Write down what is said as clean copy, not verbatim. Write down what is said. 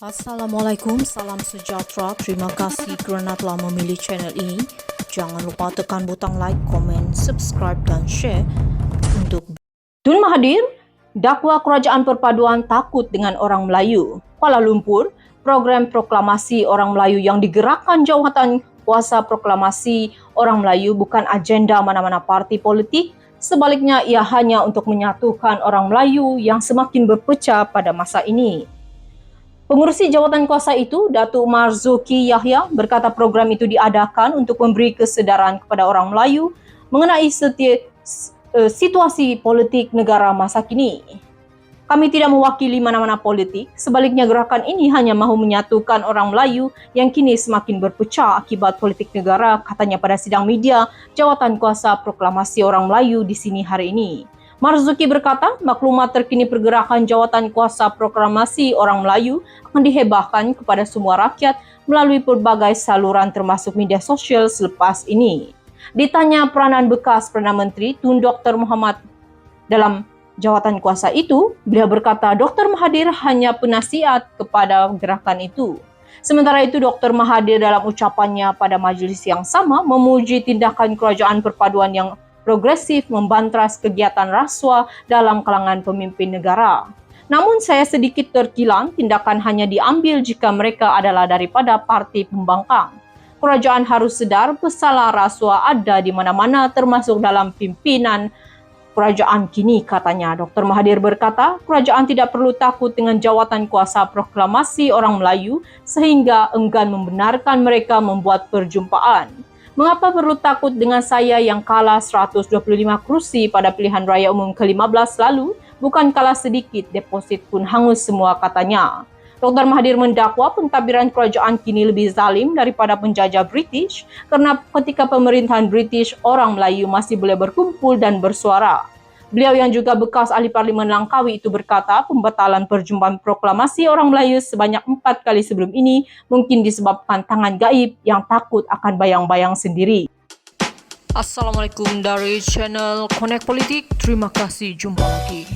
Assalamualaikum, salam sejahtera. Terima kasih kerana telah memilih channel ini. Jangan lupa tekan butang like, komen, subscribe dan share untuk Tun Mahathir, dakwa kerajaan perpaduan takut dengan orang Melayu. Kuala Lumpur, program proklamasi orang Melayu yang digerakkan jawatan kuasa proklamasi orang Melayu bukan agenda mana-mana parti politik. Sebaliknya, ia hanya untuk menyatukan orang Melayu yang semakin berpecah pada masa ini. Pengurusi jawatan kuasa itu, Datuk Marzuki Yahya, berkata program itu diadakan untuk memberi kesedaran kepada orang Melayu mengenai situasi politik negara masa kini. Kami tidak mewakili mana-mana politik, sebaliknya gerakan ini hanya mahu menyatukan orang Melayu yang kini semakin berpecah akibat politik negara, katanya pada sidang media jawatan kuasa proklamasi orang Melayu di sini hari ini. Marzuki berkata, maklumat terkini pergerakan jawatan kuasa proklamasi orang Melayu akan dihebahkan kepada semua rakyat melalui pelbagai saluran termasuk media sosial selepas ini. Ditanya peranan bekas Perdana Menteri Tun Dr. Muhammad dalam jawatan kuasa itu, beliau berkata Dr. Mahathir hanya penasihat kepada gerakan itu. Sementara itu, Dr. Mahathir dalam ucapannya pada majlis yang sama memuji tindakan kerajaan perpaduan yang progresif membantras kegiatan rasuah dalam kalangan pemimpin negara. Namun saya sedikit terkilan, tindakan hanya diambil jika mereka adalah daripada parti pembangkang. Kerajaan harus sedar pesalah rasuah ada di mana-mana termasuk dalam pimpinan kerajaan kini, katanya. Dr. Mahathir berkata, kerajaan tidak perlu takut dengan jawatan kuasa proklamasi orang Melayu sehingga enggan membenarkan mereka membuat perjumpaan. Mengapa perlu takut dengan saya yang kalah 125 kursi pada pilihan raya umum ke-15 lalu? Bukan kalah sedikit, deposit pun hangus semua, katanya. Dr. Mahathir mendakwa pentadbiran kerajaan kini lebih zalim daripada penjajah British kerana ketika pemerintahan British, orang Melayu masih boleh berkumpul dan bersuara. Beliau yang juga bekas ahli Parlimen Langkawi itu berkata pembatalan perjumpaan proklamasi orang Melayu sebanyak 4 kali sebelum ini mungkin disebabkan tangan gaib yang takut akan bayang-bayang sendiri. Assalamualaikum dari channel Connect Politik. Terima kasih, jumpa lagi.